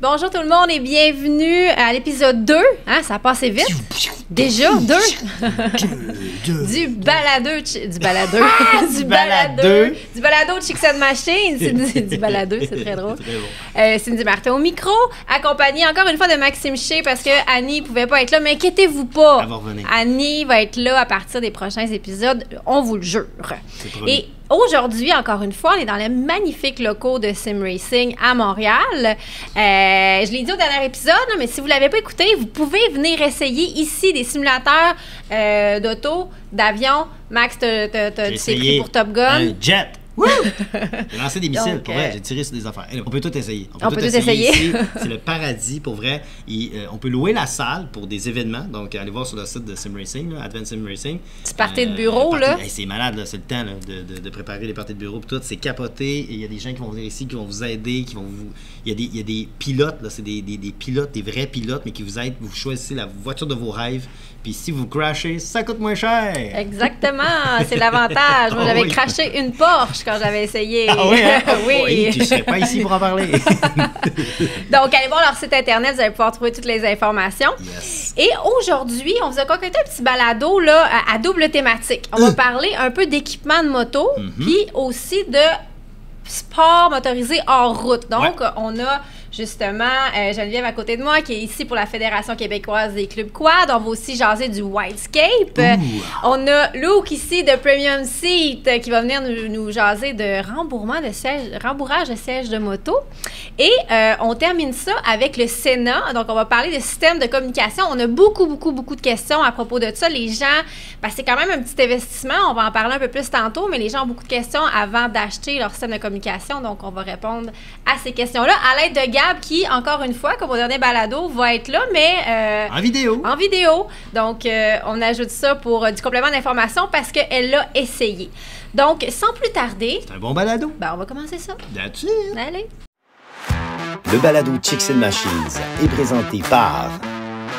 Bonjour tout le monde et bienvenue à l'épisode 2. Hein, ça a passé vite. Déjà, 2. Du baladeur. Du balado Chicks and Machine. C'est du baladeur, c'est très drôle. Cindy Martin au micro, accompagnée encore une fois de Maxime Ché parce que Annie ne pouvait pas être là, mais inquiétez-vous pas. Annie va être là à partir des prochains épisodes, on vous le jure. Et aujourd'hui, encore une fois, on est dans les magnifiques locaux de Sim Racing à Montréal. Je l'ai dit au dernier épisode, là, mais si vous ne l'avez pas écouté, vous pouvez venir essayer ici des simulateurs d'auto, d'avion. Max, tu t'es pris pour Top Gun. Un jet. J'ai lancé des missiles, donc, pour vrai, j'ai tiré sur des affaires. On peut tout essayer. On peut tout essayer. Ici, c'est le paradis, pour vrai. On peut louer la salle pour des événements. Donc, allez voir sur le site de Sim Racing, là, Advanced Sim Racing. Petit party de bureau, là. C'est malade, là. C'est le temps là, de préparer les parties de bureau. Tout, c'est capoté. Il y a des gens qui vont venir ici, qui vont vous aider, qui vont vous... Il y a des pilotes, là. C'est des pilotes, des vrais pilotes, mais qui vous aident. Vous choisissez la voiture de vos rêves. Puis si vous crashez, ça coûte moins cher. Exactement, c'est l'avantage. Moi, j'avais craché une Porsche quand j'avais essayé. Ah oui, hein? Oui. Tu ne serais pas ici pour en parler. Donc, allez voir leur site Internet, vous allez pouvoir trouver toutes les informations. Yes. Et aujourd'hui, on vous a concocté un petit balado là, à double thématique. On va parler un peu d'équipement de moto, puis aussi de sport motorisé hors route. Donc, on a... Justement, Geneviève à côté de moi, qui est ici pour la Fédération québécoise des clubs quad. On va aussi jaser du Widescape. On a Luke ici de Premium Seat qui va venir nous jaser de rembourrage de sièges de moto. Et on termine ça avec le Sénat. Donc, on va parler de système de communication. On a beaucoup de questions à propos de ça. Les gens, c'est quand même un petit investissement. On va en parler un peu plus tantôt, mais les gens ont beaucoup de questions avant d'acheter leur système de communication. Donc, on va répondre à ces questions-là à l'aide de Gab qui, encore une fois, comme au dernier balado, va être là, mais... en vidéo. En vidéo. Donc, on ajoute ça pour du complément d'information parce qu'elle l'a essayé. Donc, sans plus tarder... C'est un bon balado. On va commencer ça. That's it. Allez. Le balado Chicks and Machines est présenté par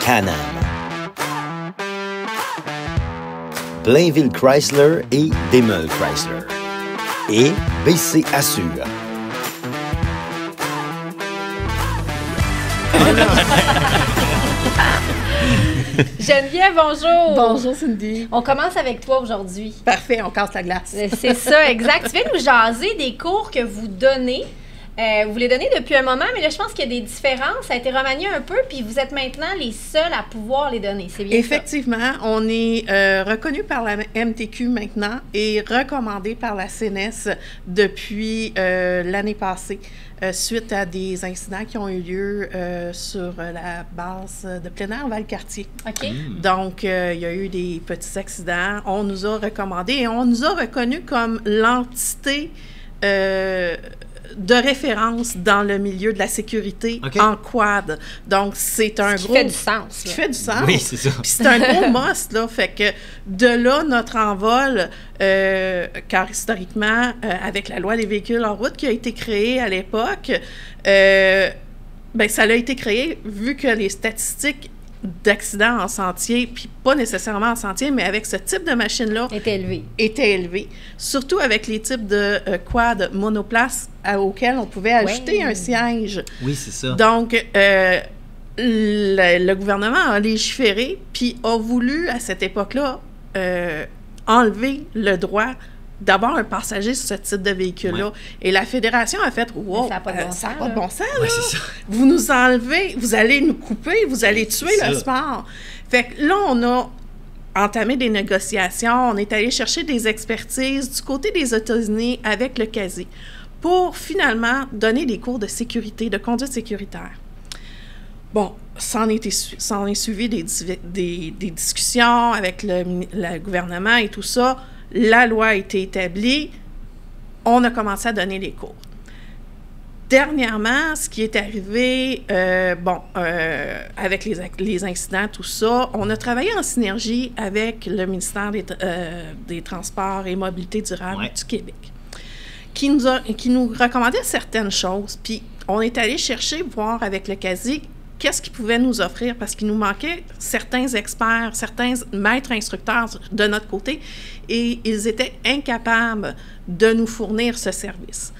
Can-Am, Blainville Chrysler et Demel Chrysler et BC Assure. Geneviève, bonjour. Bonjour, Cindy. On commence avec toi aujourd'hui. Parfait, on casse la glace. C'est ça, exact. Tu viens nous jaser des cours que vous donnez. Vous les donnez depuis un moment, mais là, je pense qu'il y a des différences. Ça a été remanié un peu, puis vous êtes maintenant les seuls à pouvoir les donner. C'est bien Effectivement, ça. On est reconnu par la MTQ maintenant et recommandé par la CNES depuis l'année passée, suite à des incidents qui ont eu lieu sur la base de plein air Valcartier. OK. Donc, il y a eu des petits accidents. On nous a recommandé et on nous a reconnu comme l'entité de référence dans le milieu de la sécurité en quad. Donc, c'est un gros... Qui fait du sens. Qui fait du sens. Oui, c'est ça. Puis c'est un gros must, là. Fait que de là, notre envol, car historiquement, avec la loi des véhicules en route qui a été créée à l'époque, ça a été créé vu que les statistiques d'accidents en sentier, puis pas nécessairement en sentier, mais avec ce type de machine-là... Était élevé. Surtout avec les types de quad monoplace auxquels on pouvait ajouter un siège. Oui, c'est ça. Donc, le gouvernement a légiféré, puis a voulu, à cette époque-là, enlever le droit d'avoir un passager sur ce type de véhicule-là. Ouais. Et la Fédération a fait « Wow, ça n'a pas de bon sens, là. C'est ça. Vous nous enlevez, vous allez nous couper, vous allez tuer le sport. » Fait que là, on a entamé des négociations, on est allé chercher des expertises du côté des États-Unis avec le CASI pour finalement donner des cours de sécurité, de conduite sécuritaire. Bon, s'en est suivi des discussions avec le gouvernement et tout ça. La loi a été établie, on a commencé à donner les cours. Dernièrement, ce qui est arrivé, avec les incidents, tout ça, on a travaillé en synergie avec le ministère des Transports et Mobilité durable du Québec, qui nous recommandait certaines choses. Puis, on est allé chercher, voir avec le CASI, qu'est-ce qu'ils pouvaient nous offrir, parce qu'il nous manquait certains experts, certains maîtres instructeurs de notre côté, et ils étaient incapables de nous fournir ce service.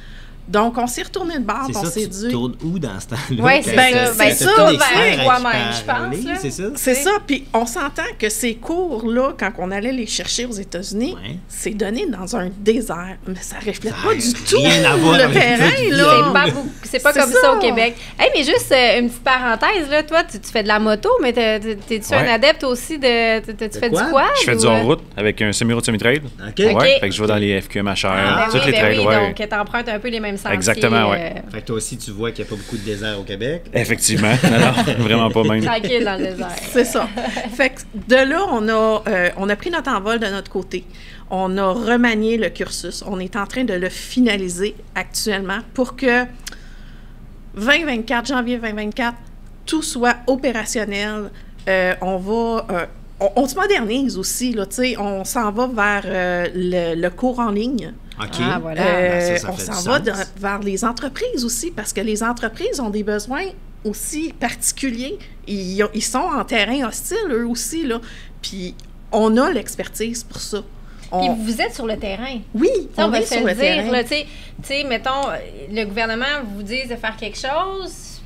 Donc, on s'est retourné de bord, C'est on ça, s'est tu dit... tournes où dans ce temps-là? Oui, c'est Ben, ça. c'est Ben, ça. tu tournes vers Faire toi-même, je parler, pense. Là. C'est ça? C'est ça, puis on s'entend que ces cours-là, quand on allait les chercher aux États-Unis, Ouais. c'est donné dans un désert. Mais ça reflète Ça pas a du tout rien à voir le avec terrain, notre vie. là. C'est pas C'est comme ça. ça au Québec. Hey, mais juste une petite parenthèse, là, toi, tu fais de la moto, mais t'es-tu un Ouais. adepte aussi de... Tu fais quoi? du quad? Je fais du ou, hors-route avec un semi-route semi-trail. OK. Ok. Ouais, fait que je vais dans les FQMHR, Ben toutes oui, les trails, oui, ouais. donc t'empruntes un peu les mêmes sentiers. Exactement, ouais. Fait que toi aussi, tu vois qu'il n'y a pas beaucoup de désert au Québec. Effectivement. Non, vraiment pas même. Tranquille dans le désert. C'est ça. Fait que de là, on a pris notre envol de notre côté. On a remanié le cursus. On est en train de le finaliser actuellement pour que janvier 2024, tout soit opérationnel. On se modernise aussi, là, tu sais, on s'en va vers le cours en ligne. OK. Ah, voilà. Ben, ça On fait s'en du va sens. vers les entreprises aussi, parce que les entreprises ont des besoins aussi particuliers. Ils sont en terrain hostile, eux aussi, là. Puis on a l'expertise pour ça. Puis vous êtes sur le terrain. Oui, Ça, on va est se sur le le terrain. dire, là, tu sais, mettons, le gouvernement vous dit de faire quelque chose,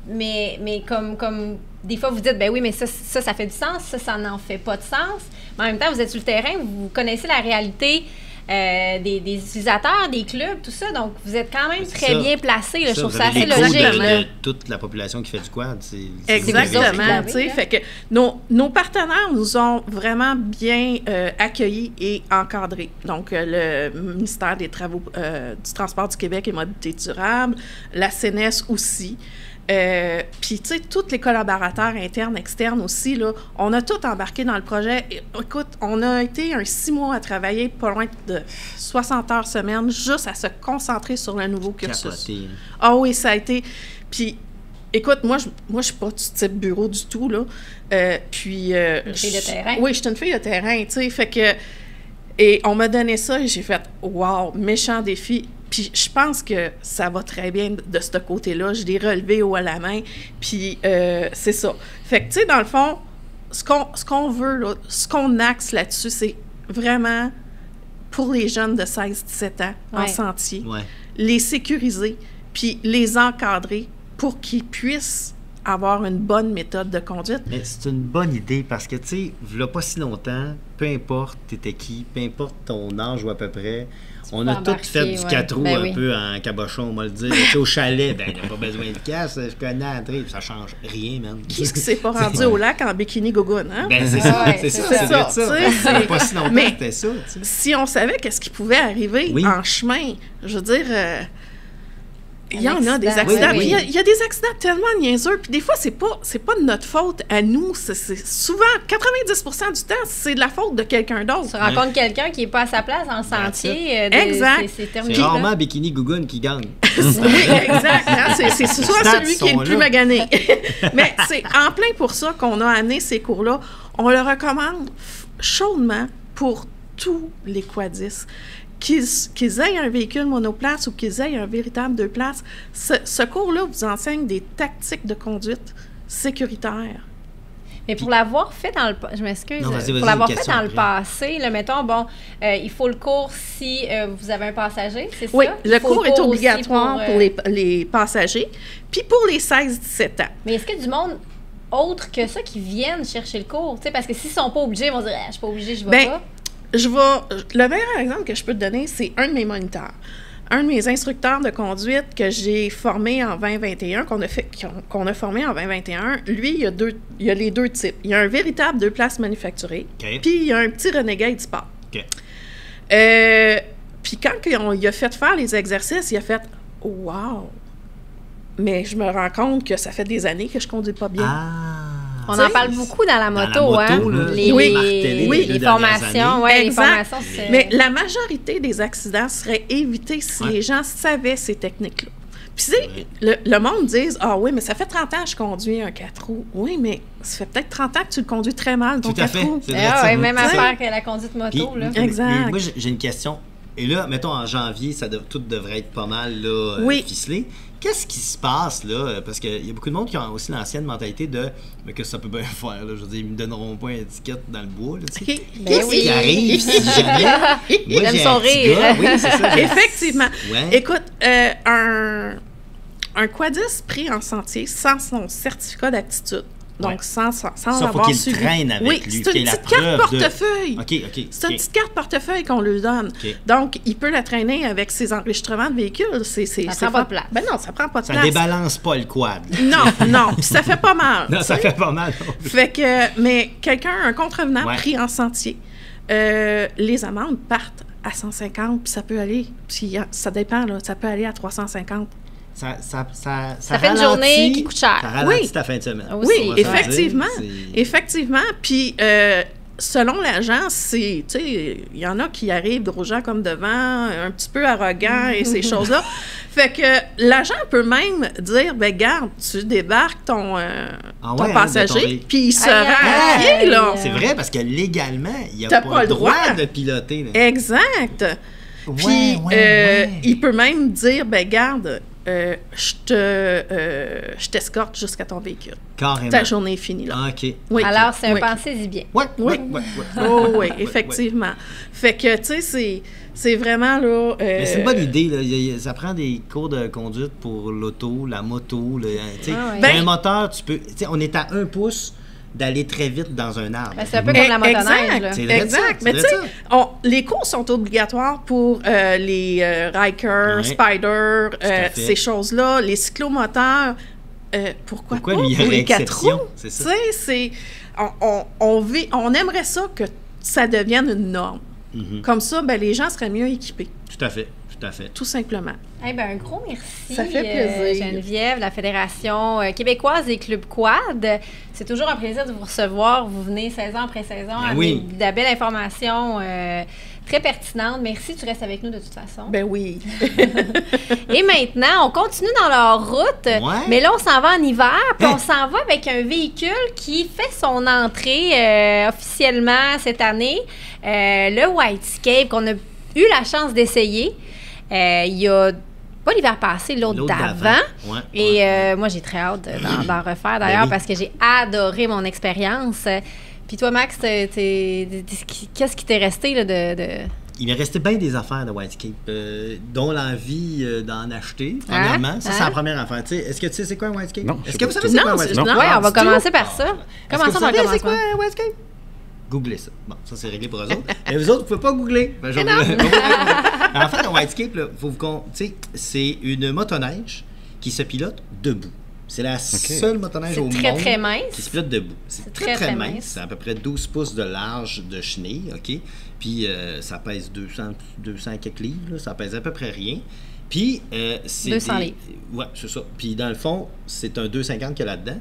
mais comme des fois vous dites, ben oui, mais ça fait du sens, ça n'en fait pas de sens. Mais en même temps, vous êtes sur le terrain, vous connaissez la réalité des utilisateurs, des clubs, tout ça, donc vous êtes quand même C'est très ça. bien placé. Là, je trouve vous ça avez assez l'écho logique. de là. toute la population qui fait du quad. C'est vous autres qui Exactement, l'avez. tu sais, là. fait que nos partenaires nous ont vraiment bien accueillis et encadrés. Donc, le ministère des Travaux du Transport du Québec et Mobilité durable, la CNES aussi. Puis, tu sais, tous les collaborateurs internes, externes aussi, là, on a tout embarqué dans le projet. Et, écoute, on a été 6 mois à travailler pas loin de 60 heures semaine juste à se concentrer sur le nouveau cursus. Capoté. Ah oui, ça a été... Puis, écoute, moi, je suis pas du type bureau du tout, là. Puis... Une fille de terrain. Oui, je suis une fille de terrain, tu sais, fait que... Et on m'a donné ça et j'ai fait « Wow, méchant défi ». Puis je pense que ça va très bien de ce côté-là. Je l'ai relevé haut à la main. Puis c'est ça. Fait que, tu sais, dans le fond, ce qu'on veut, là, ce qu'on axe là-dessus, c'est vraiment pour les jeunes de 16-17 ans en Ouais. sentier, Ouais. les sécuriser, puis les encadrer pour qu'ils puissent avoir une bonne méthode de conduite. Mais c'est une bonne idée parce que, tu sais, v'là pas si longtemps, peu importe t'étais qui, peu importe ton âge ou à peu près, on peux a tous embarquer, fait du ouais. 4 roues Ben un oui. peu en cabochon, on va le dire. Tu sais, au chalet, ben, il n'y a pas besoin de casse, je connais André, ça change rien, man. Qui s'est pas rendu au lac en bikini gougoune, hein? Ben, c'est ça, Ouais, c'est c'est ça, ça. c'est vrai de Tu sais, ça. c'est- Il y a pas si longtemps, Mais- c'était ça, tu sais. Si on savait qu'est-ce qui pouvait arriver Oui. en chemin, je veux dire, il y Un en a des accident, accidents. oui, Puis oui. il y a des accidents tellement niaiseux. Puis des fois, c'est pas de notre faute à nous. C'est souvent, 90% du temps, c'est de la faute de quelqu'un d'autre. Tu rencontres quelqu'un qui n'est pas à sa place dans le sentier. Exact. C'est C'est terminé. là. rarement Bikini Gougoune qui gagne. Oui, exact. Hein, c'est soit Stats celui qui est sont le plus là. magané. Mais c'est en plein pour ça qu'on a amené ces cours-là. On le recommande chaudement pour tous les quadistes. Qu'ils aient un véhicule monoplace ou qu'ils aient un véritable deux places, ce cours-là vous enseigne des tactiques de conduite sécuritaires. Mais pour l'avoir fait dans le... Je m'excuse. Non, vas-y, Pour vas-y, l'avoir une fait question dans le après. passé, là, mettons, bon, il faut le cours si vous avez un passager, c'est Oui, ça? le Il faut cours est aussi obligatoire pour euh, les passagers, puis pour les 16-17 ans. Mais est-ce qu'il y a du monde autre que ça qui viennent chercher le cours? Tu sais, parce que s'ils sont pas obligés, ils vont dire « Je suis pas obligé, je vais Ben, pas ». Le meilleur exemple que je peux te donner, c'est un de mes moniteurs. Un de mes instructeurs de conduite que j'ai formé en 2021, qu'on a formé en 2021, lui, il y a les deux types. Il y a un véritable deux places manufacturé, OK. puis il y a un petit Renegade Sport. OK. Puis quand il a fait faire les exercices, il a fait « Wow! » Mais je me rends compte que ça fait des années que je conduis pas bien. Ah! On Tu sais, en parle beaucoup dans la dans la moto, moto, hein? là, Les, oui, martelé oui. les les deux dernières formations, années. ouais, les Exact. formations, c'est... Mais la majorité des accidents seraient évités si Ouais. les gens savaient ces techniques-là. Puis, tu sais, le monde dit « Ah oui, mais ça fait 30 ans que je conduis un 4 roues. » Oui, mais ça fait peut-être 30 ans que tu le conduis très mal, ton Tout à 4 fait. roues. C'est vrai Ah ça. ouais, même Tu sais, affaire que la conduite moto, Puis, là. Exact. Moi, j'ai une question. Et là, mettons, en janvier, tout devrait être pas mal là, Oui. ficelé. Qu'est-ce qui se passe, là? Parce qu'il y a beaucoup de monde qui ont aussi l'ancienne mentalité de « Mais que ça peut bien faire, là? » Je veux dire, ils me donneront pas une étiquette dans le bois, là, tu sais. Qu'est-ce qui arrive si jamais... Moi, Il aime j'ai son un petit rire. gars. Oui, c'est ça. Effectivement. Ouais. Écoute, un quadiste pris en sentier sans son certificat d'aptitude, donc sans Ça, avoir faut qu'il suivi. traîne avec oui, lui. c'est qu'il une ait la petite carte preuve de- portefeuille. OK. C'est une petite carte portefeuille qu'on lui donne. OK. Donc, il peut la traîner avec ses enregistrements de véhicules. Ça prend pas de place. Ben non, ça prend pas de Ça place. débalance pas le quad. Non, puis ça fait pas mal. Non, ça fait pas mal. non plus. Fait que, mais un contrevenant Ouais. pris en sentier, les amendes partent à 150, puis ça peut aller, puis ça dépend, là, ça peut aller à 350. Ça fait une journée qui coûte cher. Ça ralentit Oui. ta fin de semaine. Oui, Oui, On va se le effectivement. dire, c'est- Effectivement. Puis, selon l'agence, c'est, tu sais, il y en a qui arrivent drogeant comme devant, un petit peu arrogant et ces choses-là. Fait que l'agent peut même dire, ben garde, tu débarques ton ouais, ton hein, passager, de ton- puis il se Aïe, rend à aïe, pied, là. C'est vrai, parce que légalement, il n'y a T'as pas le droit de piloter. Là. Exact. Puis, ouais. il peut même dire, ben garde, je t'escorte jusqu'à ton véhicule. Carrément. Ta journée est finie, là. Ah, OK. Oui. Alors, c'est un Oui. pensez-y bien. Ouais, Oui. ouais. Oh, oui, Ouais, effectivement. Fait que, tu sais, c'est vraiment, là... Mais c'est une bonne idée. Là. Ça prend des cours de conduite pour l'auto, la moto. Là. Tu sais, Ah ouais. dans un moteur, tu peux... Tu sais, on est à 1 pouce d'aller très vite dans un arbre. Ben, c'est un peu comme la motoneige, là. C'est vrai Exact. ça, Mais c'est tu sais, vrai les cours sont obligatoires pour les Riker, Ouais. Spider, à fait. ces choses-là, les cyclomoteurs. Pourquoi Pourquoi pas lui, il y aurait pour les 4 exception? roues? C'est Tu ça. sais, on aimerait ça que ça devienne une norme. Mhm. Comme ça, ben, les gens seraient mieux équipés, Tout à fait. tout simplement. Eh ben, un gros merci, Ça fait plaisir. Geneviève, la Fédération québécoise des clubs quad. C'est toujours un plaisir de vous recevoir. Vous venez saison après saison avec oui. de la belle information très pertinente. Merci, tu restes avec nous de toute façon. Ben oui. Et maintenant, on continue dans leur route, Ouais. mais là, on s'en va en hiver, puis Hein? on s'en va avec un véhicule qui fait son entrée officiellement cette année, le Whitescape, qu'on a eu la chance d'essayer. Il y a pas l'hiver passé, l'autre d'avant. Ouais, Et ouais. moi, j'ai très hâte d'en refaire d'ailleurs oui. parce que j'ai adoré mon expérience. Puis toi, Max, qu'est-ce qui t'est resté là, de... Il m'est resté bien des affaires de Whitescape, dont l'envie d'en acheter, premièrement. Ça, c'est Hein? la première affaire. Tu sais, est-ce que tu sais c'est quoi un Whitescape? Non, je Est-ce sais que pas vous savez du c'est tout. quoi un Non, Whitescape? c'est- Ouais, on va du tout? commencer par ça. Est-ce que Commençons vous par le savez c'est commencement. quoi un Whitescape? Googlez ça. Bon, ça, c'est réglé pour eux autres. Mais vous autres, vous pouvez pas googler. Ben, je vais vous- En fait, un Whitescape, là, faut tu sais, c'est une motoneige qui se pilote debout. C'est la seule motoneige C'est au très, monde très mince. qui se pilote debout. C'est très, très, très très mince. mince. C'est à peu près 12 pouces de large de chenille, OK? Puis ça pèse 200 quelques livres, là. Ça pèse à peu près rien. Puis c'est 200 livres. Ouais, c'est ça. Puis dans le fond, c'est un 250 qu'il y a là-dedans.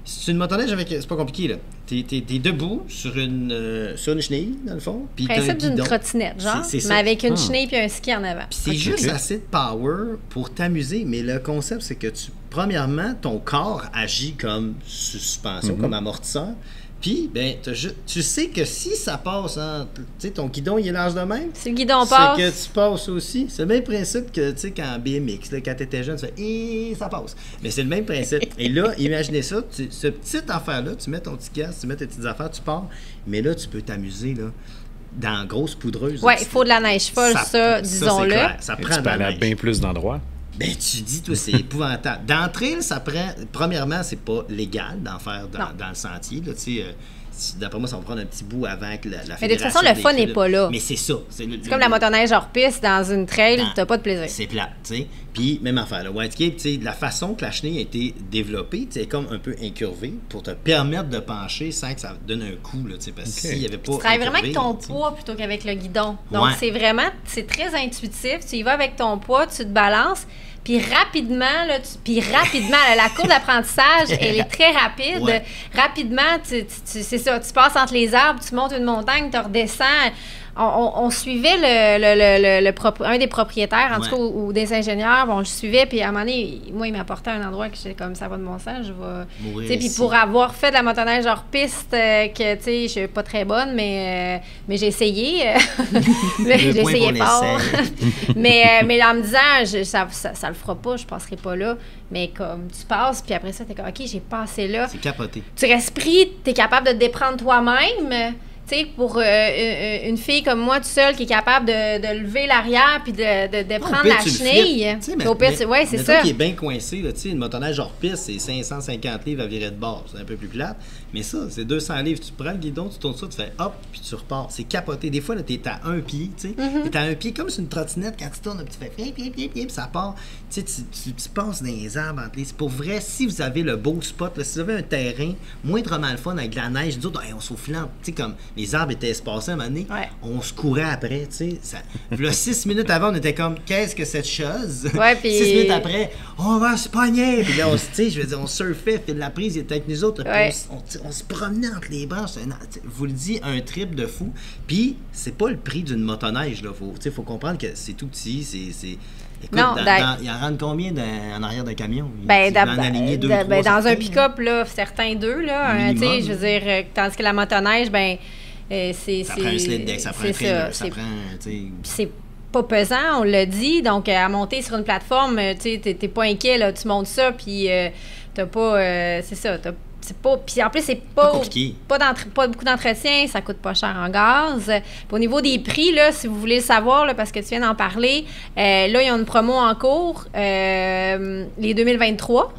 C'est une motoneige avec... C'est pas compliqué, là. T'es debout sur une chenille, dans le fond. Puis t'as un Principe d'une guidon. trottinette, genre, C'est ça. mais avec une chenille puis un ski en avant. Puis c'est Ok. juste assez de power pour t'amuser, mais le concept, c'est que premièrement, ton corps agit comme suspension, comme amortisseur. Puis, ben, tu sais que si ça passe, hein, tu sais, ton guidon, il est large de même. Si le guidon passe, C'est que tu passes aussi. C'est le même principe que, tu sais, quand en BMX, là, quand tu étais jeune, tu fais « et ça passe ». Mais c'est le même principe. Et là, imaginez ça, ce petite affaire-là, tu mets ton petit casque, tu mets tes petites affaires, tu pars, mais là, tu peux t'amuser, là, dans la grosse poudreuse. ouais, il faut de la neige folle, ça, c'est disons-le. clair. Ça Et prend tu de peux la aller à neige. bien plus d'endroits. Ben, tu dis, toi, c'est épouvantable. D'entrée, ça prend... Premièrement, c'est pas légal d'en faire dans le sentier, là, tu sais... D'après moi, ça va prendre un petit bout avant que la Mais de toute façon, le fédération fun des n'est clubs- pas là. Mais c'est ça. C'est comme la motoneige hors piste dans une trail, Non. t'as pas de plaisir. C'est plate, tu sais. Puis, même affaire, le Whitescape, tu sais, la façon que la chenille a été développée, tu sais, est comme un peu incurvée pour te permettre de pencher sans que ça donne un coup, là, tu sais, parce que Ok. s'il n'y avait pas. Tu travailles vraiment avec ton incurvé, tu sais. poids plutôt qu'avec le guidon. Donc, Ouais. c'est très intuitif. Tu y vas avec ton poids, tu te balances. Puis rapidement, la courbe d'apprentissage, elle est très rapide. Ouais. Rapidement, c'est ça, tu passes entre les arbres, tu montes une montagne, tu redescends. on suivait un des propriétaires, en tout cas, ou des ingénieurs, on le suivait, puis à un moment donné, moi, il m'apportait un endroit que j'étais comme, ça va de mon sens, je vais... Mourir puis pour avoir fait de la motoneige hors piste, que, tu sais, je suis pas très bonne, mais j'ai essayé. J'ai essayé fort. mais en me disant, ça le fera pas, je passerai pas là. Mais comme, tu passes, puis après ça, t'es comme, OK, j'ai passé là. C'est capoté. Tu restes pris, t'es capable de te déprendre toi-même. Tu sais, pour une fille comme moi, toute seule, qui est capable de lever l'arrière puis de prendre la chenille. Oui, c'est ça. Qui est bien coincé, là, une motoneige hors piste, c'est 550 livres à virer de bord. C'est un peu plus plate. Mais ça, c'est 200 livres. Tu prends le guidon, tu tournes ça, tu fais hop, puis tu repars. C'est capoté. Des fois, là, t'es à un pied, tu sais. T'es à un pied comme sur une trottinette. Quand tu tournes, tu fais puis ça part. Tu sais, tu passes dans les arbres entre les... Pour vrai, si vous avez le beau spot, là, si vous avez un terrain moindrement le fun avec de la neige, nous autres, on s'auflante, tu sais, comme les arbres étaient espacés à un moment donné, on se courait après, tu sais. Là, 6 minutes avant, on était comme, qu'est-ce que cette chose? Puis... 6 minutes après, on va se pogner! Puis là, tu sais, je veux dire, on surfait, puis la prise était avec nous autres, on se promenait entre les branches. Je vous le dis, un trip de fou. Puis, c'est pas le prix d'une motoneige, là. Faut comprendre que c'est tout petit, Écoute, non, il en rentre combien en arrière d'un camion? Dans un pick-up, là, certains deux, là. Tu sais, je veux dire, tandis que la motoneige, ça prend un sled deck, ça prend un trailer, ça prend... C'est pas pesant, on l'a dit. Donc, à monter sur une plateforme, tu sais, t'es pas inquiet, là. Tu montes ça, puis t'as pas... c'est ça, c'est pas... Puis en plus, c'est pas beaucoup d'entretien, ça coûte pas cher en gaz. Puis au niveau des prix, là, si vous voulez le savoir, là, parce que tu viens d'en parler, là, il y a une promo en cours, les 2023.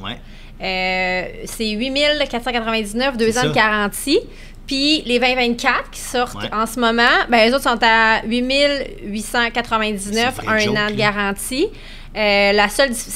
C'est 8 499, 2 ans de garantie. Puis les 2024 qui sortent en ce moment, les autres sont à 8 899, un an de garantie. C'est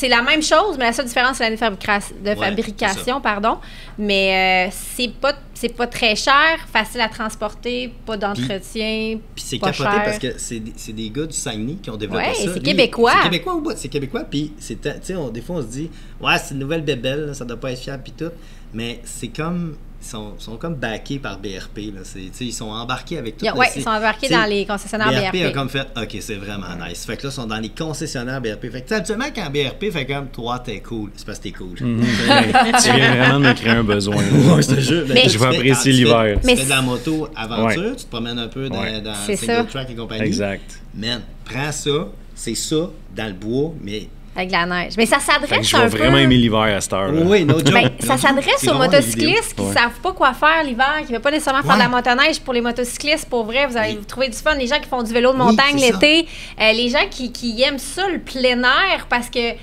la même chose, mais la seule différence, c'est l'année de fabrication, pardon. Mais c'est pas très cher, facile à transporter, pas d'entretien. Puis c'est capoté cher. Parce que c'est des gars du Saguenay qui ont développé ça. C'est québécois. C'est québécois au bout, c'est québécois. Puis des fois, on se dit, c'est une nouvelle bébelle, là, ça doit pas être fiable, puis tout. Mais c'est comme. Ils sont comme backés par BRP. Là. Ils sont embarqués avec tout. Ils sont embarqués dans les concessionnaires BRP. BRP a comme fait, OK, c'est vraiment nice. Fait que là, ils sont dans les concessionnaires BRP. Fait que habituellement, quand BRP fait comme, toi, t'es cool, c'est parce que t'es cool. Tu viens vraiment de me créer un besoin. Je te jure. Je vais apprécier l'hiver. Tu fais de la moto aventure, tu te promènes un peu dans single track et compagnie. Exact. Man, prends ça, c'est ça, dans le bois, mais... Avec la neige. Mais ça s'adresse un peu... Je vais vraiment aimer l'hiver à cette heure. Oui, no joke. Ça s'adresse aux motocyclistes qui ne savent pas quoi faire l'hiver, qui ne veulent pas nécessairement faire de la motoneige. Pour les motocyclistes, pour vrai, vous allez trouver du fun. Les gens qui font du vélo de montagne l'été, les gens qui aiment ça, le plein air, parce que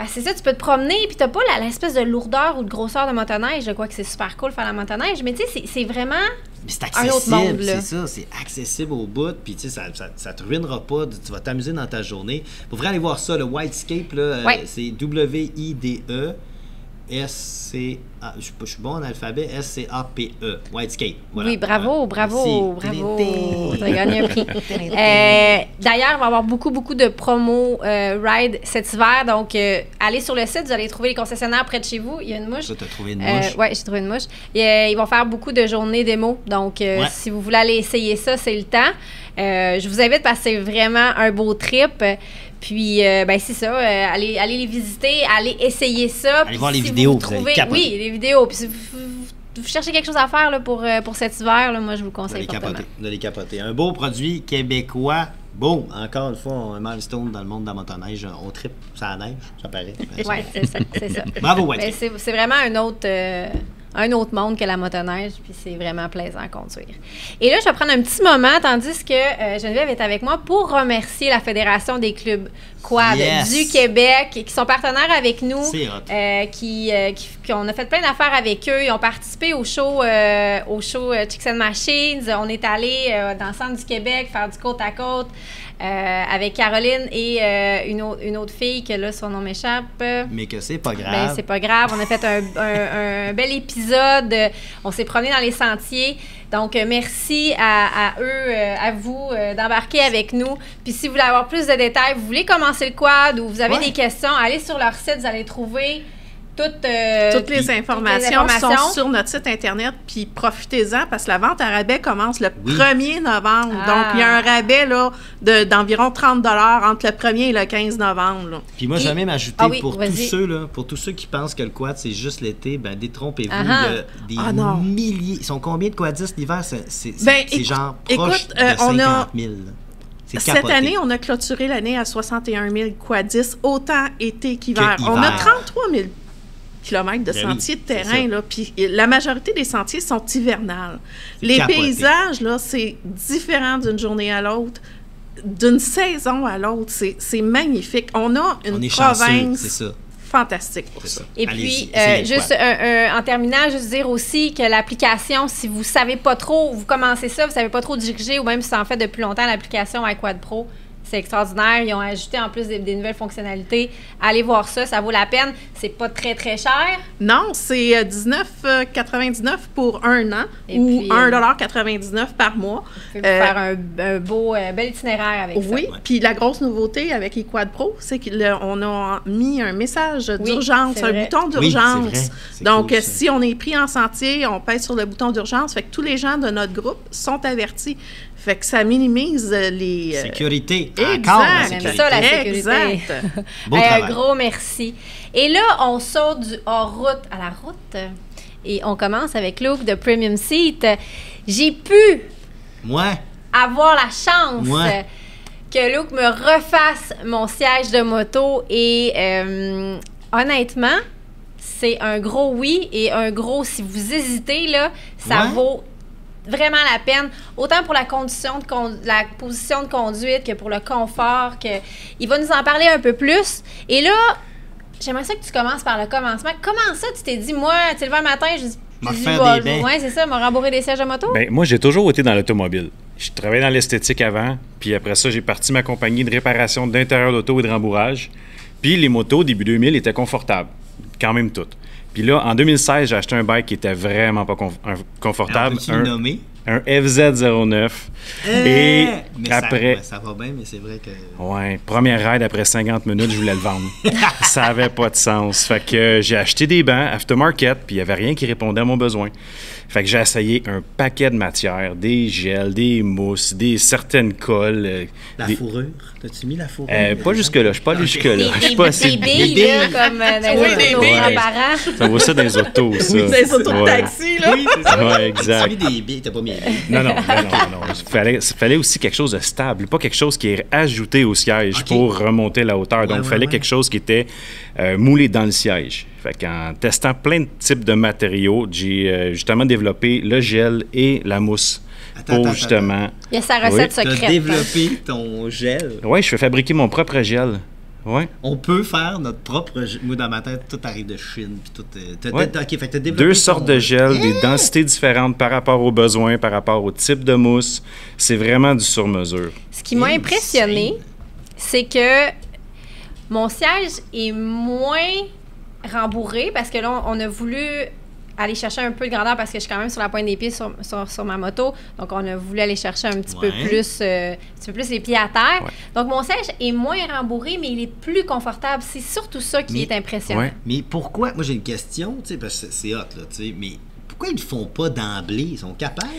c'est ça, tu peux te promener, puis tu n'as pas l'espèce de lourdeur ou de grosseur de motoneige. Je crois que c'est super cool de faire la motoneige, mais tu sais, c'est vraiment... Mais c'est accessible, c'est ça, c'est accessible au bout, puis tu sais, ça te ruinera pas, tu vas t'amuser dans ta journée. Pour vrai, aller voir ça, le Widescape, là, c'est W-I-D-E S-C-A, je suis bon en alphabet, S-C-A-P-E, Widescape. Voilà. Oui, bravo. Tu as gagné un prix. D'ailleurs, il va y avoir beaucoup de promos ride cet hiver, donc allez sur le site, vous allez trouver les concessionnaires près de chez vous. Il y a une mouche. Tu as trouvé une mouche? Oui, j'ai trouvé une mouche. Ils vont faire beaucoup de journées démo, donc si vous voulez aller essayer ça, c'est le temps. Je vous invite parce que c'est vraiment un beau trip. Puis, c'est ça, allez les visiter, allez essayer ça. Allez voir les vidéos, vous allez capoter. Oui, les vidéos. Puis, si vous cherchez quelque chose à faire là, pour cet hiver, là, moi, je vous conseille fortement. De les capoter. Un beau produit québécois. Bon, encore une fois, un milestone dans le monde de la motoneige. On tripe ça neige, ça paraît. Oui, c'est ça. Bravo, White. C'est vraiment un autre monde que la motoneige, puis c'est vraiment plaisant à conduire. Et là, je vais prendre un petit moment, tandis que Geneviève est avec moi pour remercier la Fédération des clubs quad du Québec, qui sont partenaires avec nous, qu'on a fait plein d'affaires avec eux. Ils ont participé au show Chicks and Machines. On est allé dans le centre du Québec faire du côte à côte avec Caroline et une autre fille que là, son nom m'échappe. Mais que c'est pas grave. C'est pas grave. On a fait un bel épisode. On s'est promené dans les sentiers. Donc, merci à eux, à vous, d'embarquer avec nous. Puis, si vous voulez avoir plus de détails, vous voulez commencer le quad ou vous avez des questions, allez sur leur site, vous allez trouver toutes les informations sont sur notre site Internet, puis profitez-en, parce que la vente à rabais commence le 1er novembre. Donc, il y a un rabais là, d'environ 30 $ entre le 1er et le 15 novembre. Là. Puis moi, j'ai même ajouté pour tous ceux qui pensent que le quad, c'est juste l'été, ben détrompez-vous. Il y a des milliers. Ils sont combien de quadistes l'hiver? C'est genre proche de 50 000. Cette année, on a clôturé l'année à 61 000 quadistes, autant été qu'hiver. On a 33 000 kilomètres de sentiers de terrain, là, puis la majorité des sentiers sont hivernales. Les paysages, là, c'est différent d'une journée à l'autre, d'une saison à l'autre. C'est magnifique. On a une province fantastique pour ça. Et puis, juste en terminant, juste dire aussi que l'application, si vous ne savez pas trop, vous commencez ça, vous ne savez pas trop diriger, ou même si ça en fait depuis longtemps, l'application iQuad Pro, c'est extraordinaire. Ils ont ajouté en plus des nouvelles fonctionnalités. Allez voir ça, ça vaut la peine. C'est pas très, très cher. Non, c'est $19,99 pour un an ou $1,99 par mois. Vous pouvez faire un bel itinéraire avec ça. Oui, puis la grosse nouveauté avec iQuad Pro, c'est qu'on a mis un message d'urgence, un bouton d'urgence. Oui, donc, cool, si on est pris en sentier, on pèse sur le bouton d'urgence. Fait que tous les gens de notre groupe sont avertis. Fait que ça minimise les... Sécurité. Encore la sécurité. Ça, la sécurité. Exact. Gros merci. Et là, on saute du hors-route à la route. Et on commence avec Luke de Premium Seat. J'ai pu avoir la chance que Luke me refasse mon siège de moto. Et honnêtement, c'est un gros oui et un gros si vous hésitez, là, ça vaut vraiment la peine, autant pour la position de conduite que pour le confort. Il va nous en parler un peu plus. Et là, j'aimerais ça que tu commences par le commencement. Comment ça, tu t'es dit, moi, tu sais, le matin, je dis, c'est ça, m'a rembourré des sièges de moto? Bien, moi, j'ai toujours été dans l'automobile. Je travaillais dans l'esthétique avant, puis après ça, j'ai parti ma compagnie de réparation d'intérieur d'auto et de rembourrage. Puis les motos, début 2000, étaient confortables, quand même toutes. Puis là, en 2016, j'ai acheté un bike qui était vraiment pas confortable. Un FZ09. Et après... Ça va bien, mais c'est vrai que... Ouais, première ride, après 50 minutes, je voulais le vendre. Ça avait pas de sens. Fait que j'ai acheté des bancs aftermarket, puis il n'y avait rien qui répondait à mon besoin. Fait que j'ai essayé un paquet de matières, des gels, des mousses, certaines colles. Fourrure? T'as-tu mis la fourrure? Pas jusque-là. Je suis pas allé jusque-là. Je suis pas assez... Des billes, là, comme dans les autos grands-parents. Ça vaut ça dans les autos, ça. Oui, dans les autos de taxi, là. Oui, c'est ça. Ouais, exact. T'as mis des billes, t'as pas mis les billes. Non. Il fallait aussi quelque chose de stable, pas quelque chose qui est ajouté au siège pour remonter la hauteur. Donc, il fallait quelque chose qui était moulé dans le siège. Fait qu'en testant plein de types de matériaux, j'ai justement développé le gel et la mousse. Justement... Il y a sa recette secrète. Tu as développé ton gel. Oui, je fais fabriquer mon propre gel. Ouais. On peut faire notre propre gel. Moi, dans ma tête, tout arrive de Chine. Puis tout, fait que t'as développé 2 sortes de gel, des densités différentes par rapport aux besoins, par rapport au type de mousse. C'est vraiment du sur-mesure. Ce qui m'a impressionné, c'est que mon siège est moins rembourré parce que là, on a voulu aller chercher un peu de grandeur parce que je suis quand même sur la pointe des pieds sur ma moto. Donc, on a voulu aller chercher un petit peu plus les pieds à terre. Ouais. Donc, mon siège est moins rembourré, mais il est plus confortable. C'est surtout ça qui est impressionnant. Ouais. Mais pourquoi? Moi, j'ai une question, tu sais, parce que c'est hot, là, tu sais, mais pourquoi ils ne le font pas d'emblée? Ils sont capables?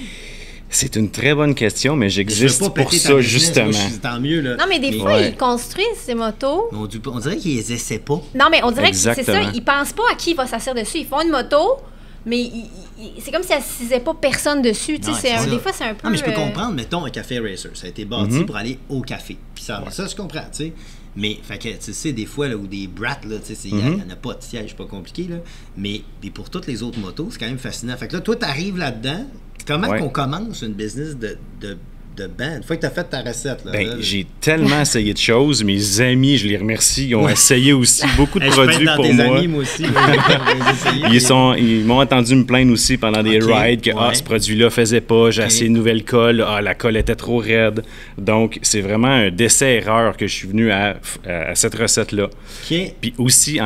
C'est une très bonne question, mais j'existe pour ça, justement. Moi, tant mieux, là. Non, mais des fois, ils construisent ces motos. On dirait qu'ils les essaient pas. Non, mais on dirait que c'est ça. Ils pensent pas à qui va s'asseoir dessus. Ils font une moto, mais c'est comme si elle s'assisait pas personne dessus. Des fois, c'est un peu... Non, mais je peux comprendre, mettons, un café racer. Ça a été bâti pour aller au café. Puis ça, je comprends, tu sais. Mais, fait que, tu sais, des fois, là, ou des brats, là, tu sais, il n'y en a pas de siège, pas compliqué, là. Mais pour toutes les autres motos, c'est quand même fascinant. Fait que là, toi, tu arrives là-dedans. Comment qu'on commence une business de banc? Une fois que tu as fait ta recette, là. J'ai tellement essayé de choses. Mes amis, je les remercie, ils ont essayé aussi beaucoup de produits pour moi. Amis, moi aussi. Ils m'ont entendu me plaindre aussi pendant des rides que ce produit-là faisait pas, j'ai essayé une nouvelle colle, la colle était trop raide. Donc, c'est vraiment un décès-erreur que je suis venu à cette recette-là. Puis aussi,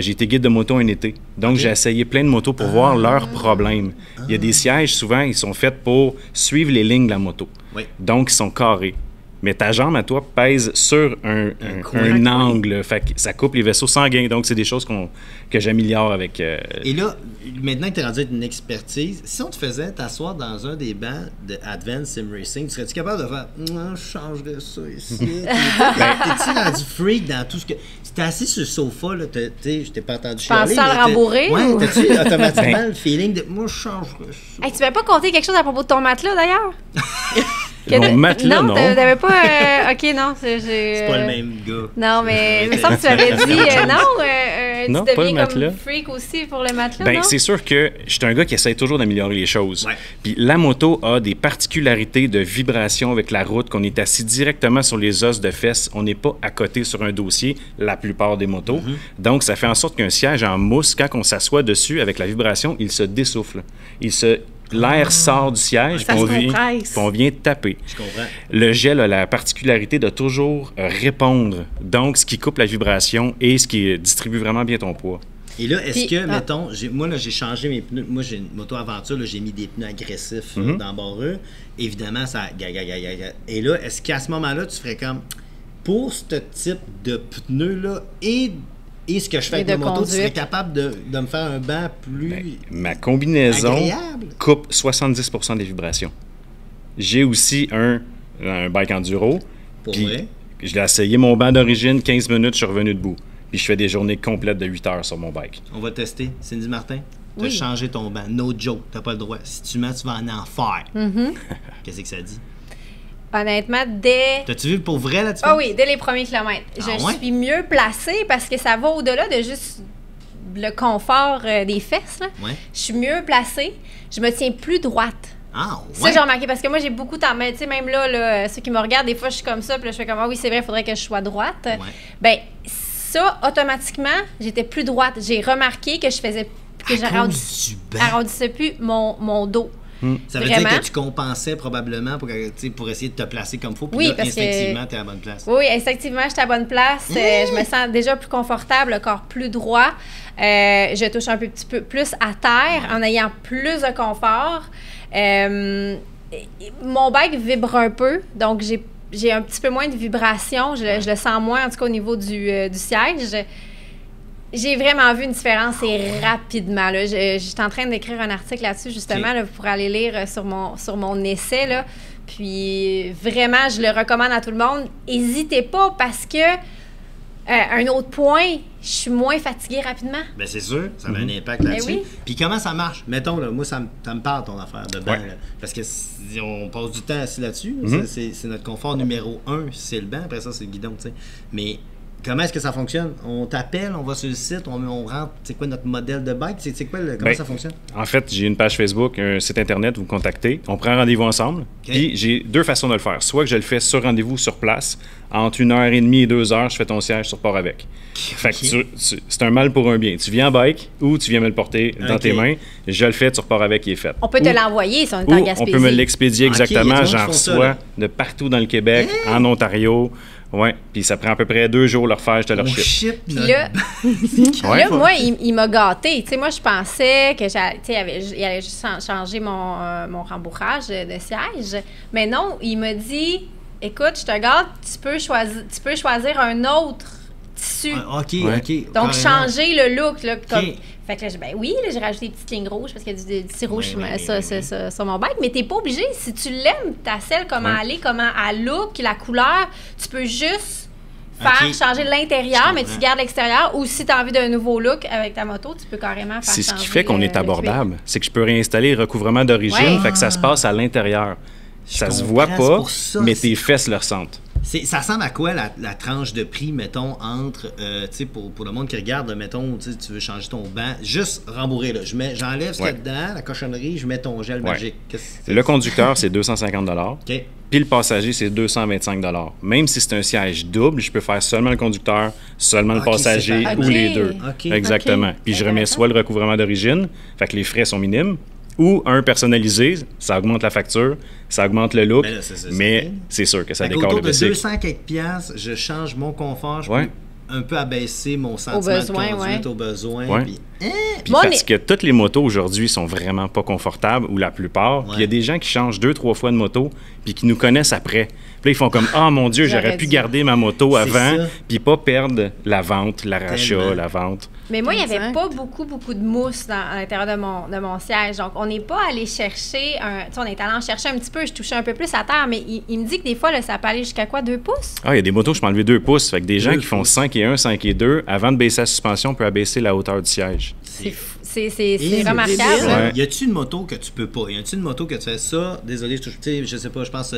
j'ai été guide de moto un été. Donc, j'ai essayé plein de motos pour voir leurs problèmes. Il y a des sièges, souvent, ils sont faits pour suivre les lignes de la moto. Oui. Donc, ils sont carrés. mais ta jambe à toi pèse sur un angle. Fait que ça coupe les vaisseaux sanguins. Donc, c'est des choses que j'améliore avec... Et là, maintenant que tu es rendu avec une expertise, si on te faisait t'asseoir dans un des bancs de Advanced Sim Racing, serais-tu capable de faire « Non, je changerais ça ici. » T'es-tu rendu freak dans tout ce que... Tu t'es assis sur le sofa, là, je t'ai pas entendu chialer. Pensais à le rembourrer? Ouais, t'as-tu automatiquement le feeling de « Moi, je changerais ça. » Hey, tu m'avais pas compté quelque chose à propos de ton matelas, d'ailleurs? Mon matelas, non. T'avais pas... OK, non. C'est pas le même gars. Non, mais il me semble que tu avais dit... Non, tu pas le deviens matelas. comme freak aussi pour le matelas, Ben, non? c'est sûr que je suis un gars qui essaie toujours d'améliorer les choses. Ouais. Puis la moto a des particularités de vibration avec la route, qu'on est assis directement sur les os de fesses. On n'est pas à côté sur un dossier, la plupart des motos. Donc, ça fait en sorte qu'un siège en mousse, quand on s'assoit dessus avec la vibration, il se dessouffle. L'air sort du siège, Ça puis se compresse. on vient taper. Je comprends. Le gel a la particularité de toujours répondre, donc ce qui coupe la vibration et ce qui distribue vraiment bien ton poids. Et là, est-ce Puis, que, mettons, moi, là, j'ai changé mes pneus. Moi, j'ai une moto aventure, là, j'ai mis des pneus agressifs dans Barreux. Évidemment, ça... Et là, est-ce qu'à ce moment-là, tu ferais comme... Pour ce type de pneus-là et ce que je fais Et avec de ma moto, tu serais conduite. capable de me faire un banc plus... Ma combinaison agréable. coupe 70% des vibrations. J'ai aussi un bike enduro. Pour puis vrai? Je l'ai essayé, mon banc d'origine, 15 minutes, je suis revenu debout. Puis je fais des journées complètes de 8 heures sur mon bike. On va tester. Cindy Martin, tu as Oui. changé ton banc. No joke, t'as pas le droit. Si tu mets, tu vas en enfer. Qu'est-ce que ça dit? Honnêtement, dès... T'as-tu vu pour vrai, là, tu Ah oui, dès les premiers kilomètres. Ah Je ouais? suis mieux placée parce que ça va au-delà de juste le confort des fesses, là. Ouais. Je suis mieux placée. Je me tiens plus droite. Ah, Ça, ouais? j'ai remarqué parce que moi, j'ai beaucoup de temps. Mais tu sais, même là, ceux qui me regardent, des fois, je suis comme ça. Puis là, je fais comme, ah oui, c'est vrai, il faudrait que je sois droite. Ouais. Ben, ça, automatiquement, j'étais plus droite. J'ai remarqué que je faisais. Que À cause du banc. j'arrondissais plus mon dos. Ça veut Vraiment. dire que tu compensais probablement pour essayer de te placer comme il faut. Puis Oui, là, parce que- instinctivement, t'es à la bonne place. Oui, effectivement, j'étais à bonne place. Je me sens déjà plus confortable, le corps plus droit. Je touche un petit peu plus à terre en ayant plus de confort. Mon bike vibre un peu, donc j'ai un petit peu moins de vibration. Je le sens moins, en tout cas au niveau du siège. J'ai vraiment vu une différence et rapidement. Là. J'étais en train d'écrire un article là-dessus, justement, Ok. là, pour aller lire sur mon essai. Là. Puis vraiment, je le recommande à tout le monde. N'hésitez pas parce que, un autre point, je suis moins fatiguée rapidement. Ben c'est sûr, ça a un impact là-dessus. oui. Puis comment ça marche? Mettons, là, moi, ça me parle ton affaire de banc. Ouais. Là, parce que si on passe du temps assis là-dessus. C'est notre confort numéro 1, c'est le banc. Après ça, c'est le guidon, tu sais. Mais comment est-ce que ça fonctionne? On t'appelle, on va sur le site, on rentre, c'est quoi notre modèle de bike? C'est quoi, comment ça fonctionne? En fait, j'ai une page Facebook, un site Internet, vous me contactez. On prend rendez-vous ensemble. Puis j'ai deux façons de le faire. Soit que je le fais sur rendez-vous sur place. Entre 1h30 et 2h, je fais ton siège sur port avec. Fait que c'est un mal pour un bien. Tu viens en bike ou tu viens me le porter dans Ok. tes mains. Je le fais, tu repars avec, il est fait. On peut te Ou- l'envoyer si on est Ou en on Gaspésie. peut me l'expédier Ok, il y a exactement. du monde qui J'en font ça, reçois là. de partout dans le Québec, en Ontario. Ouais. Puis ça prend à peu près 2 jours leur faire, je te leur On ship. ship Puis notre là, Ouais. là, moi, il m'a gâté. Tu sais, moi, je pensais que il allait juste changer mon rembourrage de siège. Mais non, il m'a dit, écoute, je te garde, tu peux choisir un autre tissu. Ah, OK, Ouais. OK. Donc, carrément. changer le look. Là, comme... OK. Fait que là, ben oui, là, j'ai rajouté des petites lignes rouges parce qu'il y a du tissu rouge Oui, sur mon bike. Mais t'es pas obligé. Si tu l'aimes, ta selle, comment elle est, comment elle look, la couleur, tu peux juste faire OK. changer l'intérieur, Je mais comprends. tu gardes l'extérieur. Ou si tu as envie d'un nouveau look avec ta moto, tu peux carrément faire C'est ce changer qui fait qu'on est le abordable. C'est que je peux réinstaller le recouvrement d'origine, Ouais. fait que ça se passe à l'intérieur. Ça se comprends, voit c'est pas, pour ça, mais c'est- tes fesses le ressentent. Ça ressemble à quoi la tranche de prix, mettons, entre, tu sais, pour le monde qui regarde, là, mettons, tu sais, tu veux changer ton banc, juste rembourrer, là. J'enlève ce qu'il y a Ouais. dedans, la cochonnerie, je mets ton gel Ouais. magique. Le conducteur, c'est 250 OK. puis le passager, c'est 225 Même si c'est un siège double, je peux faire seulement le conducteur, seulement le Ok, passager c'est ou pareil. les deux. Ok. Exactement. Ok. Puis je remets Intéressant. soit le recouvrement d'origine, fait que les frais sont minimes, ou un personnalisé, ça augmente la facture, ça augmente le look, Ben là, c'est mais bien. c'est sûr que ça Fait décore qu'autour le de bicycle. 200 quelques piastres, je change mon confort, je Ouais. peux un peu abaisser mon sentiment besoin, de conduite ouais. au besoin. Ouais. Puis, Puis Moi, on parce est- que toutes les motos aujourd'hui sont vraiment pas confortables, ou la plupart. Puis il y a Ouais. des gens qui changent 2-3 fois de moto, puis qui nous connaissent après. Puis Puis là, ils font comme, ah mon Dieu, j'aurais pu garder ma moto C'est avant, ça. puis pas perdre la vente, l'arrachat, Tellement. la vente. Mais moi, il n'y avait Exact. pas beaucoup de mousse à l'intérieur de mon siège. Donc, on n'est pas allé chercher tu sais, on est allé en chercher un petit peu. Je touchais un peu plus à terre, mais il me dit que des fois, là, ça peut aller jusqu'à quoi, 2 pouces? Ah, il y a des motos, je peux enlever 2 pouces. Fait que des gens 2 qui font pouces. 5 et 1, 5 et 2, avant de baisser la suspension, on peut abaisser la hauteur du siège. C'est Et remarquable. débile. là. Ouais. Y a-tu une moto que tu peux pas? Y a-tu une moto que tu fais ça? Désolé, tu sais, je sais pas, je pense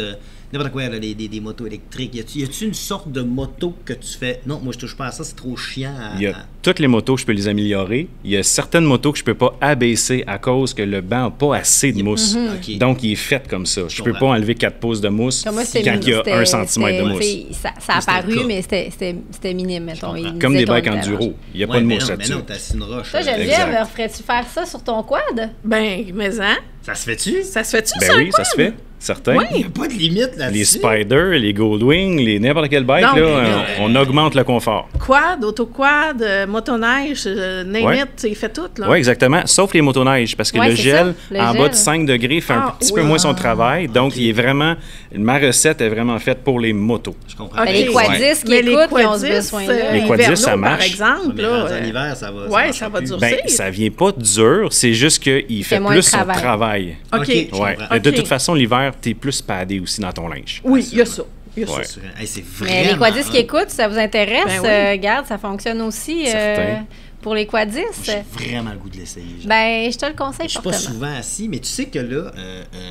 n'importe quoi, là, des motos électriques. Y a-tu une sorte de moto que tu fais? Non, moi je touche pas à ça, c'est trop chiant. Il y a toutes les motos, je peux les améliorer. Il y a certaines motos que je peux pas abaisser à cause que le banc n'a pas assez de mousse. Ok. Donc, il est fait comme ça. Je peux pas comprends. enlever 4 pouces de mousse Comme moi, quand il y a 1 centimètre de mousse. Ça a C'était le apparu, cas. mais c'était minime, mettons. comprends. Il Comme disait des bikes qu'on était enduro. Il n'y a pas de mais mousse non, là-dessus. Mais non, t'as assis une roche. Toi, là. Geneviève, Exact. ferais-tu faire ça sur ton quad? Ben, mais hein? Ça se fait-tu? Ça se fait-tu, Ben ça? oui, ça se fait. Certain. Il n'y a pas de limite là-dessus. Les Spyder, les Goldwing, les n'importe quel bike, Non, là, mais on augmente le confort. Quad, autoquad, motoneige, name Ouais. it, il fait tout, là. Oui, exactement. Sauf les motoneiges, parce que Ouais, le c'est gel, ça, le en gel. bas de 5 degrés, fait un Ah, petit oui. peu moins son travail. Donc, il est vraiment... Ma recette est vraiment faite pour les motos. Je comprends. Ok. Ben, les quadistes qui Mais les écoutent, ils ont ce quadistes, besoin-là. Les quadistes, ça hivernaux, marche. par exemple, Mais là. rendu en hiver, ça va. ouais, marche ça va plus. durer. Ben, ça vient pas dur, c'est juste qu'il fait moins plus de son travail. travail. OK. Ok, je Ouais. comprends. Mais de Ok. toute façon, l'hiver, t'es plus padé aussi dans ton linge. Oui, il y a ça. Il y a Ouais. ça. Hey, c'est Mais vraiment les quadistes qui hot. écoutent, ça vous intéresse? Ben oui. Regarde, ça fonctionne aussi Certain. pour les quadistes. J'ai vraiment le goût de l'essayer. genre. Ben, je te le conseille Je suis pas fortement. souvent assis, mais tu sais que là,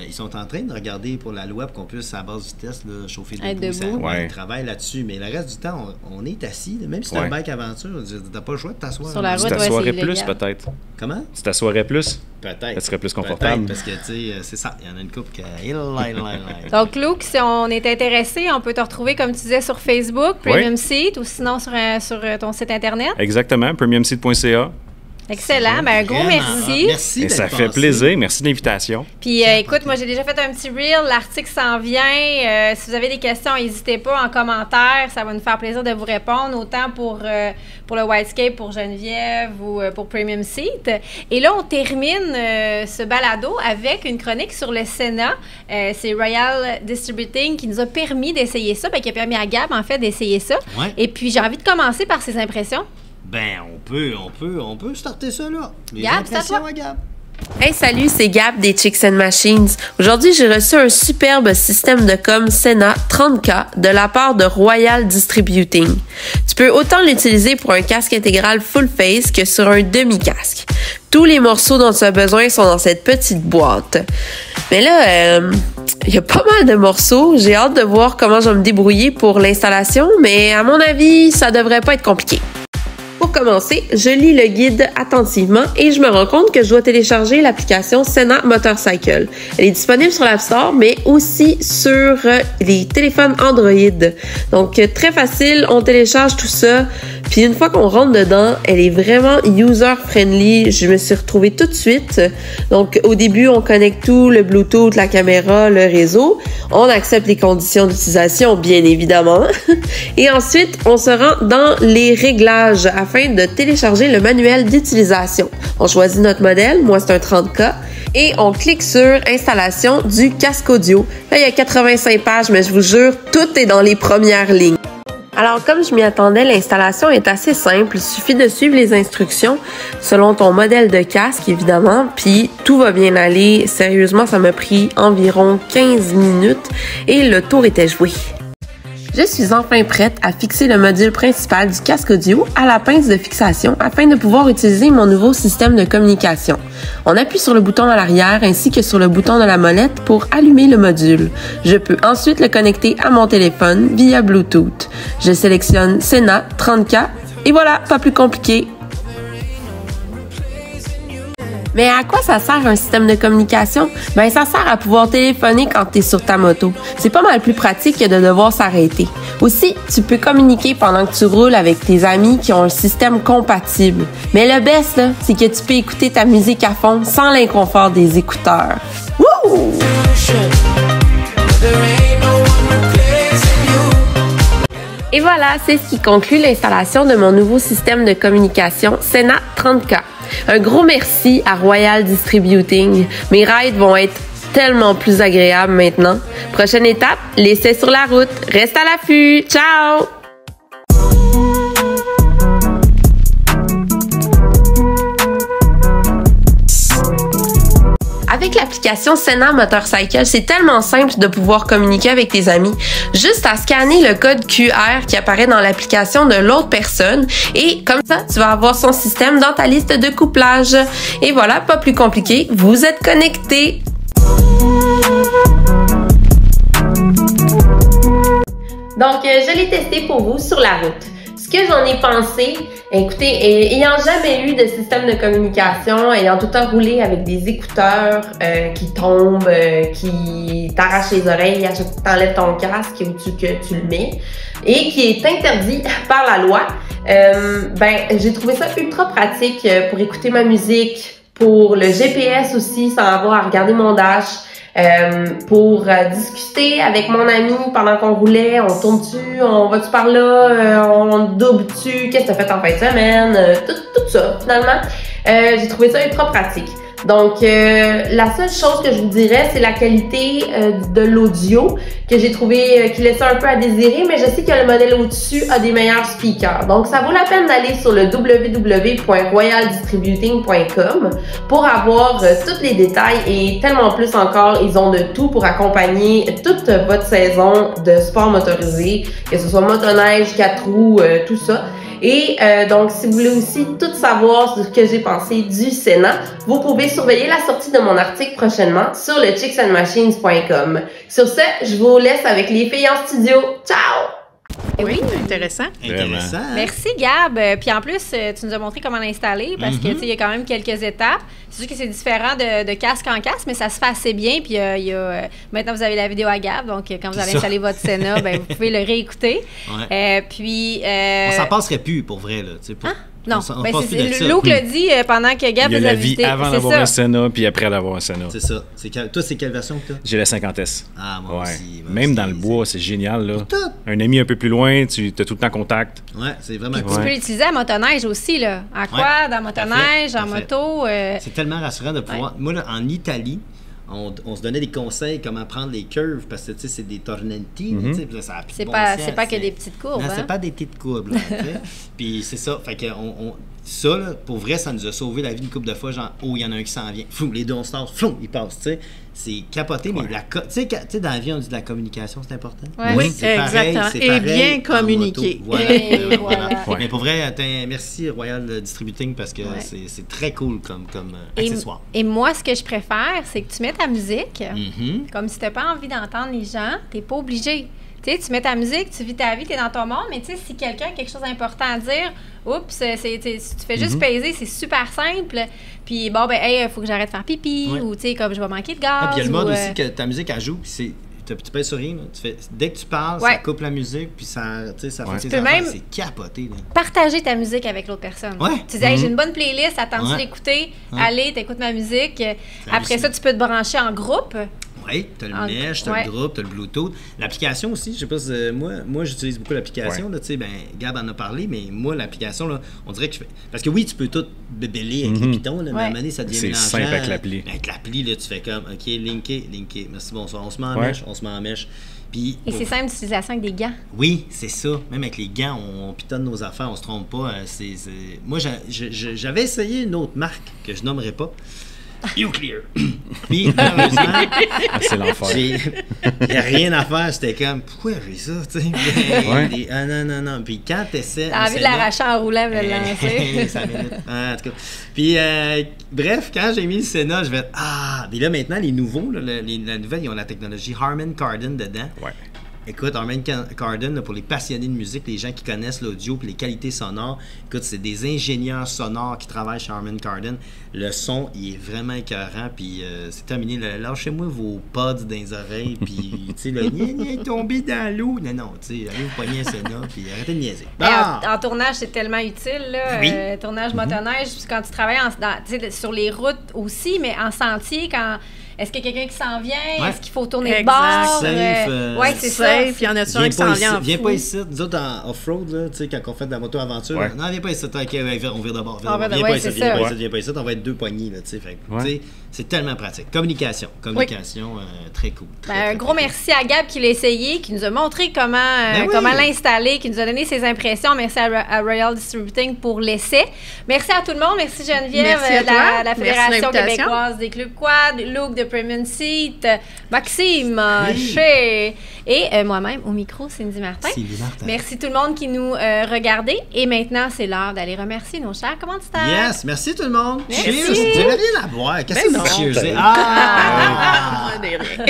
ils sont en train de regarder pour la loi pour qu'on puisse, à basse vitesse, là, chauffer Être debout. debout. Ouais. Ils travaillent là-dessus, mais le reste du temps, on est assis. Là. Même si c'est Ouais. un bike aventure, t'as pas le choix de t'asseoir. Sur la là. Tu route, ouais, t'assoirais c'est plus, illégal. peut-être. Comment? Tu t'assoirais plus. Peut-être. Ça serait plus confortable. Peut-être, parce que, tu sais, c'est ça. Il y en a une couple qui... Donc, Luke, si on est intéressé, on peut te retrouver, comme tu disais, sur Facebook, Premium Seat, ou sinon sur ton site Internet. Exactement, premiumsite.ca. Excellent. Ben, un gros Vraiment merci. hot. Merci Et d'être ça fait passé. plaisir. Merci de l'invitation. Puis, écoute, moi, j'ai déjà fait un petit reel. L'article s'en vient. Si vous avez des questions, n'hésitez pas en commentaire. Ça va nous faire plaisir de vous répondre, autant pour le Whitescape, pour Geneviève ou pour Premium Seat. Et là, on termine ce balado avec une chronique sur le Senna. C'est Royal Distributing qui nous a permis d'essayer ça, qui a permis à Gab, en fait, d'essayer ça. Ouais. Et puis, j'ai envie de commencer par ses impressions. Ben, on peut starter ça, là. Les Gab, c'est à impressions toi. Gab. Hey, salut, c'est Gab des Chicks and Machines. Aujourd'hui, j'ai reçu un superbe système de com Senna 30K de la part de Royal Distributing. Tu peux autant l'utiliser pour un casque intégral full face que sur un demi-casque. Tous les morceaux dont tu as besoin sont dans cette petite boîte. Mais là, il y a pas mal de morceaux. J'ai hâte de voir comment je vais me débrouiller pour l'installation, mais à mon avis, ça devrait pas être compliqué. Pour commencer, je lis le guide attentivement et je me rends compte que je dois télécharger l'application Senna Motorcycle. Elle est disponible sur l'App Store, mais aussi sur les téléphones Android. Donc, très facile, on télécharge tout ça. Puis une fois qu'on rentre dedans, elle est vraiment user-friendly. Je me suis retrouvée tout de suite. Donc, au début, on connecte tout, le Bluetooth, la caméra, le réseau. On accepte les conditions d'utilisation, bien évidemment. Et ensuite, on se rend dans les réglages afin de télécharger le manuel d'utilisation. On choisit notre modèle, moi c'est un 30K, et on clique sur installation du casque audio. Là, il y a 85 pages, mais je vous jure, tout est dans les premières lignes. Alors, comme je m'y attendais, l'installation est assez simple. Il suffit de suivre les instructions selon ton modèle de casque, évidemment, puis tout va bien aller. Sérieusement, ça m'a pris environ 15 minutes et le tour était joué. Je suis enfin prête à fixer le module principal du casque audio à la pince de fixation afin de pouvoir utiliser mon nouveau système de communication. On appuie sur le bouton à l'arrière ainsi que sur le bouton de la molette pour allumer le module. Je peux ensuite le connecter à mon téléphone via Bluetooth. Je sélectionne Senna 30K et voilà, pas plus compliqué. Mais à quoi ça sert un système de communication? Ben, ça sert à pouvoir téléphoner quand tu es sur ta moto. C'est pas mal plus pratique que de devoir s'arrêter. Aussi, tu peux communiquer pendant que tu roules avec tes amis qui ont un système compatible. Mais le best, là, c'est que tu peux écouter ta musique à fond sans l'inconfort des écouteurs. Wouh! Et voilà, c'est ce qui conclut l'installation de mon nouveau système de communication Senna 30K. Un gros merci à Royal Distributing. Mes rides vont être tellement plus agréable maintenant. Prochaine étape, l'essai sur la route. Reste à l'affût. Ciao! Avec l'application Senna Motorcycle, c'est tellement simple de pouvoir communiquer avec tes amis. Juste à scanner le code QR qui apparaît dans l'application de l'autre personne et comme ça, tu vas avoir son système dans ta liste de couplage. Et voilà, pas plus compliqué, vous êtes connectés. Donc, je l'ai testé pour vous sur la route. Ce que j'en ai pensé, écoutez, ayant jamais eu de système de communication, ayant tout le temps roulé avec des écouteurs qui tombent, qui t'arrachent les oreilles à chaque fois que t'enlèves ton casque ou que tu le mets, et qui est interdit par la loi, j'ai trouvé ça ultra pratique pour écouter ma musique, pour le GPS aussi, sans avoir à regarder mon dash. Pour discuter avec mon ami pendant qu'on roulait, on tourne-tu, on va-tu par là, on double-tu, qu'est-ce que t'as fait en fin de semaine, tout ça finalement. J'ai trouvé ça ultra pratique. Donc, la seule chose que je vous dirais, c'est la qualité de l'audio que j'ai trouvé qui laissait un peu à désirer, mais je sais que le modèle au-dessus a des meilleurs speakers. Donc, ça vaut la peine d'aller sur le www.royaldistributing.com pour avoir tous les détails et tellement plus encore, ils ont de tout pour accompagner toute votre saison de sport motorisé, que ce soit motoneige, 4 roues, tout ça. Et donc, si vous voulez aussi tout savoir ce que j'ai pensé du Senna, vous pouvez surveiller la sortie de mon article prochainement sur le chicksandmachines.com. Sur ce, je vous laisse avec les filles en studio. Ciao! Oui, intéressant. Intéressant. Hein? Merci Gab. Puis en plus, tu nous as montré comment l'installer parce que tu sais, il y a quand même quelques étapes. C'est sûr que c'est différent de casque en casque, mais ça se fait assez bien. Puis maintenant vous avez la vidéo à Gab, donc quand vous allez installer votre Senna, vous pouvez le réécouter. Ouais. On s'en passerait plus pour vrai là. Pour... Non, c'est Luke l'a dit pendant que Gab vous a visité. Il y a la vie avant d'avoir un Senna, puis après d'avoir un Senna. C'est ça. Toi, c'est quelle version que tu as? J'ai la 50S. Ah, moi aussi. Même dans le bois, c'est génial. Là. Un ami un peu plus loin, tu as tout le temps contact. Ouais, c'est vraiment cool. Tu peux l'utiliser à motoneige aussi, là. À quad, en motoneige, en moto. C'est tellement rassurant de pouvoir... Moi, là, en Italie, on se donnait des conseils comment prendre les curves parce que tu sais c'est des tornanti, c'est pas que des petites courbes. Non, c'est pas des petites courbes là, puis c'est ça, fait que ça là, pour vrai ça nous a sauvé la vie une couple de fois, genre il y en a un qui s'en vient, flou, les deux on sort, flou, il passe, tu sais, c'est capoté, mais tu sais dans la vie on dit de la communication c'est important. Oui, exactement, et bien communiquer. Voilà. Mais pour vrai, merci Royal Distributing parce que c'est très cool comme accessoire. Et moi ce que je préfère c'est que tu mets ta musique, comme si tu n'as pas envie d'entendre les gens, tu n'es pas obligé. Tu sais, tu mets ta musique, tu vis ta vie, tu es dans ton monde, mais tu sais, si quelqu'un a quelque chose d'important à dire, oups, tu fais juste peser, c'est super simple. Puis bon, il faut que j'arrête de faire pipi, ou tu sais, comme je vais manquer de gaz. Puis il y a le mode aussi que ta musique, elle joue, puis tu pèses sur rien. Dès que tu parles, ça coupe la musique, puis ça fait tes enfants, c'est capoté. Là. Partager ta musique avec l'autre personne. Ouais. Tu dis, hey, j'ai une bonne playlist, attends-tu l'écouter? Allez, t'écoutes ma musique. Après ça, tu peux te brancher en groupe. Oui, tu as le mesh, tu as le groupe, tu as le Bluetooth. L'application aussi, je sais pas si moi j'utilise beaucoup l'application. Tu sais, Gab en a parlé, mais moi, l'application, là, on dirait que je fais. Parce que oui, tu peux tout bébéler avec les pitons, là, mais à un moment donné, ça devient mélangeant. C'est simple avec l'appli. Avec l'appli, là, tu fais comme, OK, linké. Merci, bonsoir. On se met en mèche, Puis, et c'est simple d'utilisation avec des gants. Oui, c'est ça. Même avec les gants, on pitonne nos affaires, on se trompe pas. Moi, j'avais essayé une autre marque que je nommerai pas. Uclear. Puis, malheureusement, c'est l'enfer. Il n'y a rien à faire. C'était comme, pourquoi j'ai ça? Non. Puis quand tu essaies. T'as envie de l'arracher en roulant, de le lancer. Ça mérite. En tout cas. Puis, bref, quand j'ai mis le Senna, je vais être, mais là, maintenant, les nouveaux, là, la nouvelle, ils ont la technologie Harman Kardon dedans. Ouais. Écoute, Harman Kardon, là, pour les passionnés de musique, les gens qui connaissent l'audio et les qualités sonores, écoute, c'est des ingénieurs sonores qui travaillent chez Harman Kardon. Le son, il est vraiment écœurant, puis c'est terminé. Lâchez-moi vos pods dans les oreilles, puis, tu sais, le il est tombé dans l'eau. Non, tu sais, allez vous poigner un Senna, puis arrêtez de niaiser. En tournage, c'est tellement utile, là. Oui. Tournage motoneige, quand tu travailles sur les routes aussi, mais en sentier, quand Est-ce qu'il y a quelqu'un qui s'en vient? Ouais. Est-ce qu'il faut tourner de Exact. bord? Safe, Oui, c'est ça. Safe, il y en a un qui s'en vient en Viens fou. pas ici. Nous autres, en off-road, là, tu sais, quand on fait de la moto-aventure, Ouais. là, non, viens pas ici. OK, on vire de bord. On vire de- Viens ouais, pas ici, c'est viens ça. pas ici, viens pas ici. On va être 2 poignées, là, tu sais. Fait que, Ouais. tu sais, c'est tellement pratique. Communication, très cool. Très, Un très, gros très merci à Gab qui l'a essayé, qui nous a montré comment, oui. comment l'installer, qui nous a donné ses impressions. Merci à Royal Distributing pour l'essai. Merci à tout le monde. Merci Geneviève, Merci à de toi. la Merci de Fédération l'invitation. québécoise des clubs quad, Luke de Premium Seat, Maxime, Oui. Chez et moi-même au micro, Cindy Martin. Cindy Martin. Merci tout le monde qui nous regardait. Et maintenant, c'est l'heure d'aller remercier nos chers commanditaires. Yes, merci tout le monde. Merci. Cheers. Vous avez rien à boire. Qu'est-ce que Ben vous non. cheersez? Ah, des rien.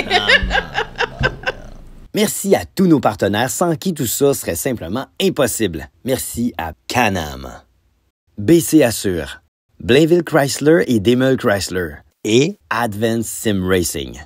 Merci à tous nos partenaires sans qui tout ça serait simplement impossible. Merci à Can-Am, BC Assure, Blainville Chrysler et Demel Chrysler et Advance Sim Racing.